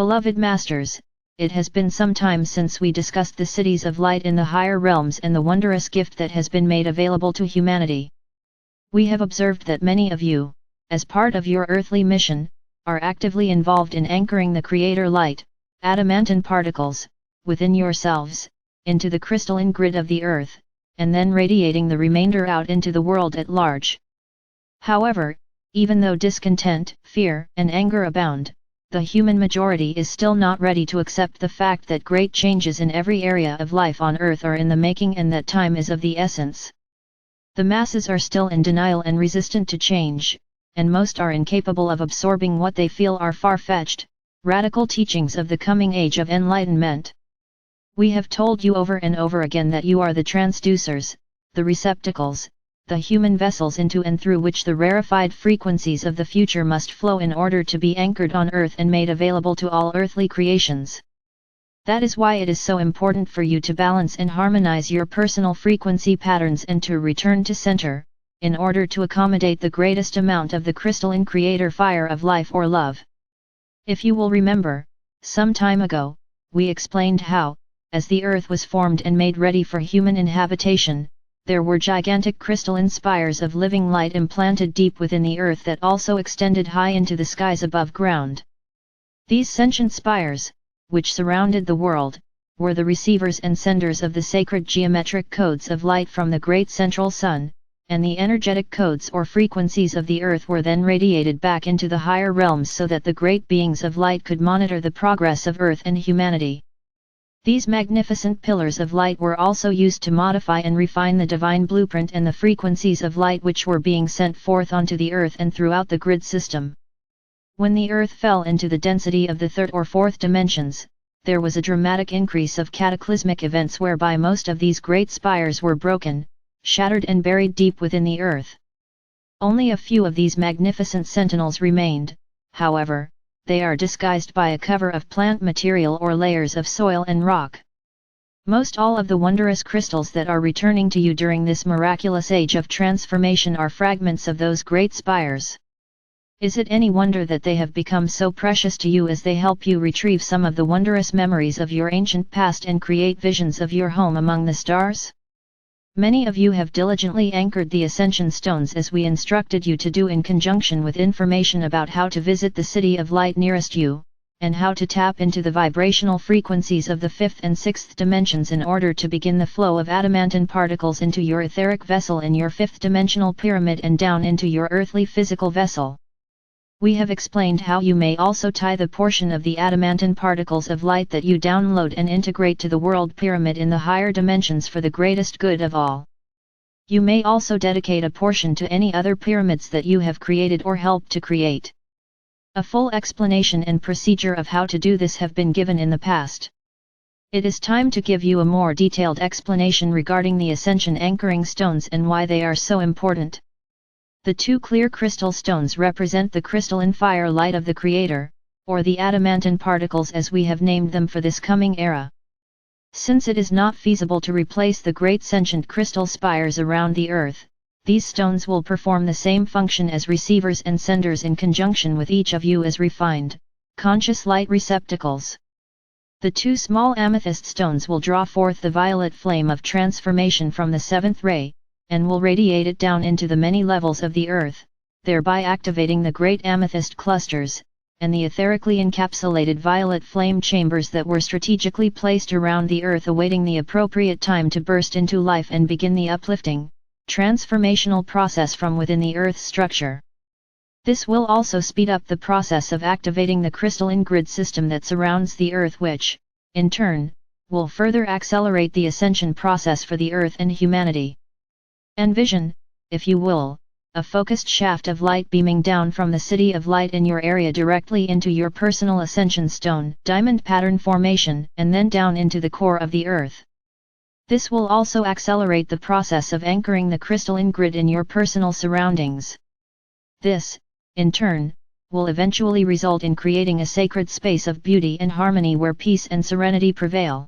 Beloved Masters, it has been some time since we discussed the cities of light in the higher realms and the wondrous gift that has been made available to humanity. We have observed that many of you, as part of your earthly mission, are actively involved in anchoring the Creator light, adamantine particles, within yourselves, into the crystalline grid of the earth, and then radiating the remainder out into the world at large. However, even though discontent, fear, and anger abound, the human majority is still not ready to accept the fact that great changes in every area of life on Earth are in the making and that time is of the essence. The masses are still in denial and resistant to change, and most are incapable of absorbing what they feel are far-fetched, radical teachings of the coming age of enlightenment. We have told you over and over again that you are the transducers, the receptacles, the human vessels into and through which the rarefied frequencies of the future must flow in order to be anchored on Earth and made available to all earthly creations. That is why it is so important for you to balance and harmonize your personal frequency patterns and to return to center, in order to accommodate the greatest amount of the crystalline creator fire of life or love. If you will remember, some time ago, we explained how, as the Earth was formed and made ready for human inhabitation, there were gigantic crystalline spires of living light implanted deep within the earth that also extended high into the skies above ground. These sentient spires, which surrounded the world, were the receivers and senders of the sacred geometric codes of light from the great central sun, and the energetic codes or frequencies of the earth were then radiated back into the higher realms so that the great beings of light could monitor the progress of earth and humanity. These magnificent pillars of light were also used to modify and refine the divine blueprint and the frequencies of light which were being sent forth onto the earth and throughout the grid system. When the earth fell into the density of the third or fourth dimensions, there was a dramatic increase of cataclysmic events whereby most of these great spires were broken, shattered and buried deep within the earth. Only a few of these magnificent sentinels remained, however. They are disguised by a cover of plant material or layers of soil and rock. Most all of the wondrous crystals that are returning to you during this miraculous age of transformation are fragments of those great spires. Is it any wonder that they have become so precious to you as they help you retrieve some of the wondrous memories of your ancient past and create visions of your home among the stars? Many of you have diligently anchored the Ascension stones as we instructed you to do in conjunction with information about how to visit the city of light nearest you, and how to tap into the vibrational frequencies of the fifth and sixth dimensions in order to begin the flow of adamantine particles into your etheric vessel in your fifth dimensional pyramid and down into your earthly physical vessel. We have explained how you may also tie the portion of the adamantine particles of light that you download and integrate to the world pyramid in the higher dimensions for the greatest good of all. You may also dedicate a portion to any other pyramids that you have created or helped to create. A full explanation and procedure of how to do this have been given in the past. It is time to give you a more detailed explanation regarding the Ascension anchoring stones and why they are so important. The two clear crystal stones represent the crystalline fire light of the Creator, or the adamantine particles as we have named them for this coming era. Since it is not feasible to replace the great sentient crystal spires around the earth, these stones will perform the same function as receivers and senders in conjunction with each of you as refined, conscious light receptacles. The two small amethyst stones will draw forth the violet flame of transformation from the seventh ray, and will radiate it down into the many levels of the earth, thereby activating the great amethyst clusters, and the etherically encapsulated violet flame chambers that were strategically placed around the earth awaiting the appropriate time to burst into life and begin the uplifting, transformational process from within the earth's structure. This will also speed up the process of activating the crystalline grid system that surrounds the earth which, in turn, will further accelerate the ascension process for the earth and humanity. Envision, if you will, a focused shaft of light beaming down from the city of light in your area directly into your personal ascension stone, diamond pattern formation, and then down into the core of the earth. This will also accelerate the process of anchoring the crystalline grid in your personal surroundings. This, in turn, will eventually result in creating a sacred space of beauty and harmony where peace and serenity prevail.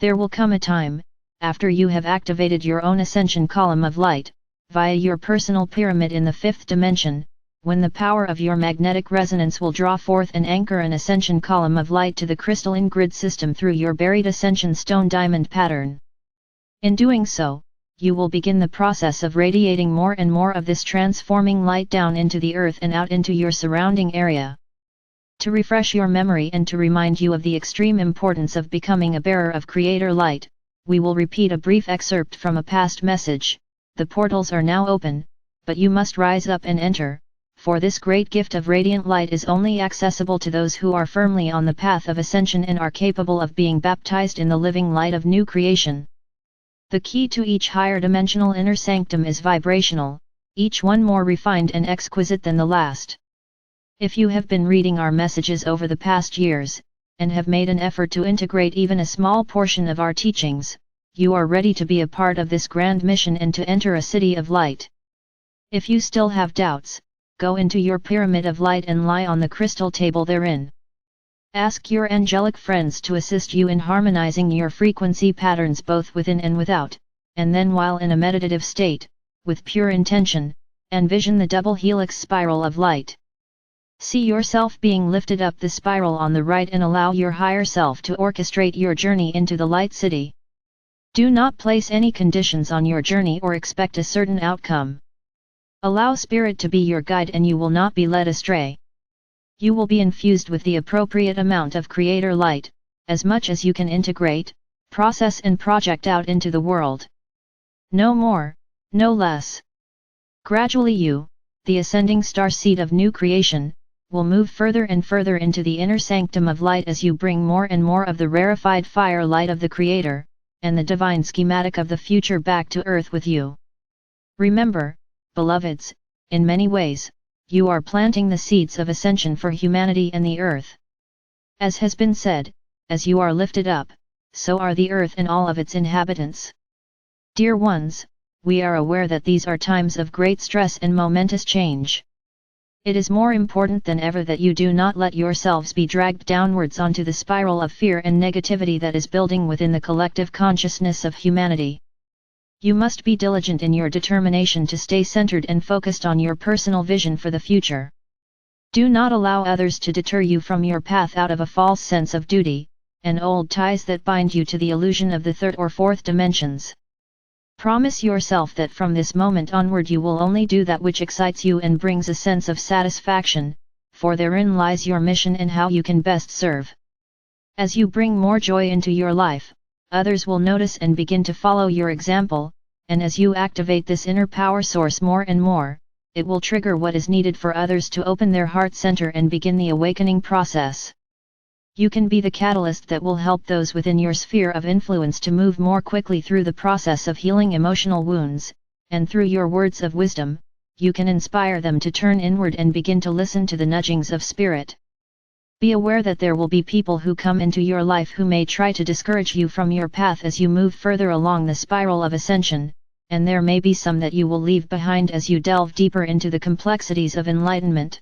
There will come a time, after you have activated your own ascension column of light, via your personal pyramid in the fifth dimension, when the power of your magnetic resonance will draw forth and anchor an ascension column of light to the crystalline grid system through your buried ascension stone diamond pattern. In doing so, you will begin the process of radiating more and more of this transforming light down into the earth and out into your surrounding area. To refresh your memory and to remind you of the extreme importance of becoming a bearer of Creator Light, we will repeat a brief excerpt from a past message. The portals are now open, but you must rise up and enter, for this great gift of radiant light is only accessible to those who are firmly on the path of ascension and are capable of being baptized in the living light of new creation. The key to each higher dimensional inner sanctum is vibrational, each one more refined and exquisite than the last. If you have been reading our messages over the past years, and have made an effort to integrate even a small portion of our teachings, you are ready to be a part of this grand mission and to enter a city of light. If you still have doubts, go into your pyramid of light and lie on the crystal table therein. Ask your angelic friends to assist you in harmonizing your frequency patterns both within and without, and then while in a meditative state, with pure intention, envision the double helix spiral of light. See yourself being lifted up the spiral on the right and allow your higher self to orchestrate your journey into the light city. Do not place any conditions on your journey or expect a certain outcome. Allow Spirit to be your guide and you will not be led astray. You will be infused with the appropriate amount of Creator Light, as much as you can integrate, process and project out into the world. No more, no less. Gradually you, the ascending star seed of new creation, will move further and further into the inner sanctum of light as you bring more and more of the rarefied fire light of the Creator, and the divine schematic of the future back to earth with you. Remember, beloveds, in many ways, you are planting the seeds of ascension for humanity and the earth. As has been said, as you are lifted up, so are the earth and all of its inhabitants. Dear ones, we are aware that these are times of great stress and momentous change. It is more important than ever that you do not let yourselves be dragged downwards onto the spiral of fear and negativity that is building within the collective consciousness of humanity. You must be diligent in your determination to stay centered and focused on your personal vision for the future. Do not allow others to deter you from your path out of a false sense of duty, and old ties that bind you to the illusion of the third or fourth dimensions. Promise yourself that from this moment onward you will only do that which excites you and brings a sense of satisfaction, for therein lies your mission and how you can best serve. As you bring more joy into your life, others will notice and begin to follow your example, and as you activate this inner power source more and more, it will trigger what is needed for others to open their heart center and begin the awakening process. You can be the catalyst that will help those within your sphere of influence to move more quickly through the process of healing emotional wounds, and through your words of wisdom, you can inspire them to turn inward and begin to listen to the nudgings of Spirit. Be aware that there will be people who come into your life who may try to discourage you from your path as you move further along the spiral of ascension, and there may be some that you will leave behind as you delve deeper into the complexities of enlightenment.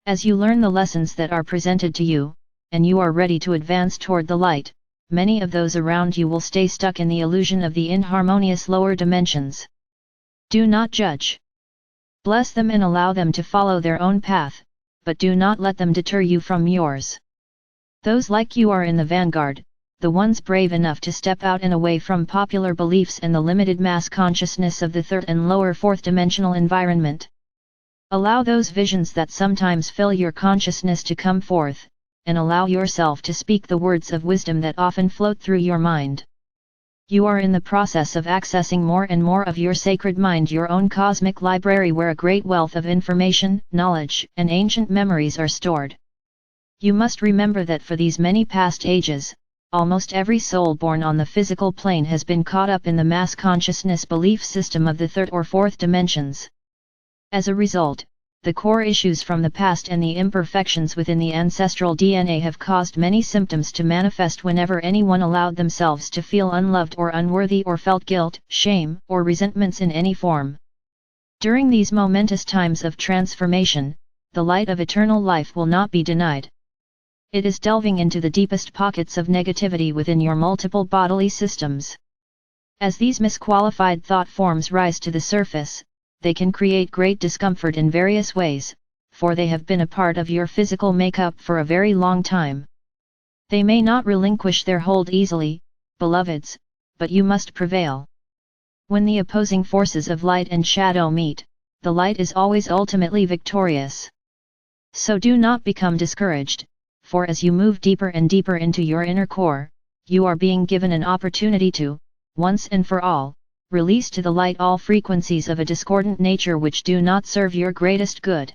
As you learn the lessons that are presented to you, and you are ready to advance toward the light, many of those around you will stay stuck in the illusion of the inharmonious lower dimensions. Do not judge. Bless them and allow them to follow their own path, but do not let them deter you from yours. Those like you are in the vanguard, the ones brave enough to step out and away from popular beliefs and the limited mass consciousness of the third and lower fourth dimensional environment. Allow those visions that sometimes fill your consciousness to come forth, and allow yourself to speak the words of wisdom that often float through your mind. You are in the process of accessing more and more of your sacred mind, your own cosmic library where a great wealth of information, knowledge, and ancient memories are stored. You must remember that for these many past ages, almost every soul born on the physical plane has been caught up in the mass consciousness belief system of the third or fourth dimensions. As a result, the core issues from the past and the imperfections within the ancestral DNA have caused many symptoms to manifest whenever anyone allowed themselves to feel unloved or unworthy or felt guilt, shame, or resentments in any form. During these momentous times of transformation, the light of eternal life will not be denied. It is delving into the deepest pockets of negativity within your multiple bodily systems. As these misqualified thought forms rise to the surface, they can create great discomfort in various ways, for they have been a part of your physical makeup for a very long time. They may not relinquish their hold easily, beloveds, but you must prevail. When the opposing forces of light and shadow meet, the light is always ultimately victorious. So do not become discouraged, for as you move deeper and deeper into your inner core, you are being given an opportunity to, once and for all, release to the light all frequencies of a discordant nature which do not serve your greatest good.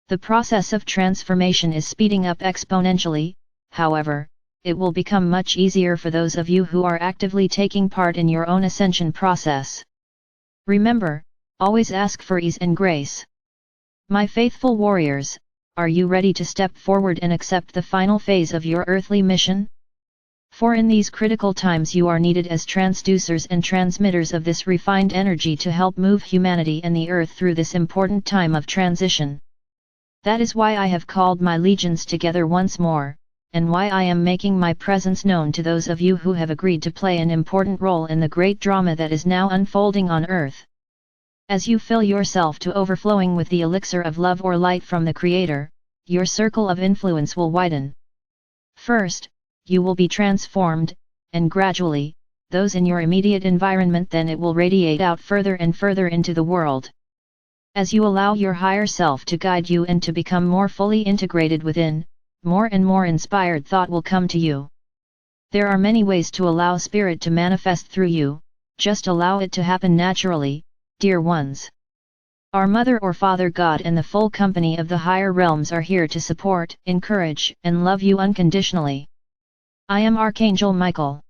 The process of transformation is speeding up exponentially, however, it will become much easier for those of you who are actively taking part in your own ascension process. Remember, always ask for ease and grace. My faithful warriors, are you ready to step forward and accept the final phase of your earthly mission? For in these critical times you are needed as transducers and transmitters of this refined energy to help move humanity and the earth through this important time of transition. That is why I have called my legions together once more, and why I am making my presence known to those of you who have agreed to play an important role in the great drama that is now unfolding on earth. As you fill yourself to overflowing with the elixir of love or light from the Creator, your circle of influence will widen. First, you will be transformed, and gradually, those in your immediate environment, then it will radiate out further and further into the world. As you allow your higher self to guide you and to become more fully integrated within, more and more inspired thought will come to you. There are many ways to allow Spirit to manifest through you, just allow it to happen naturally, dear ones. Our Mother or Father God and the full company of the higher realms are here to support, encourage, and love you unconditionally. I am Archangel Michael.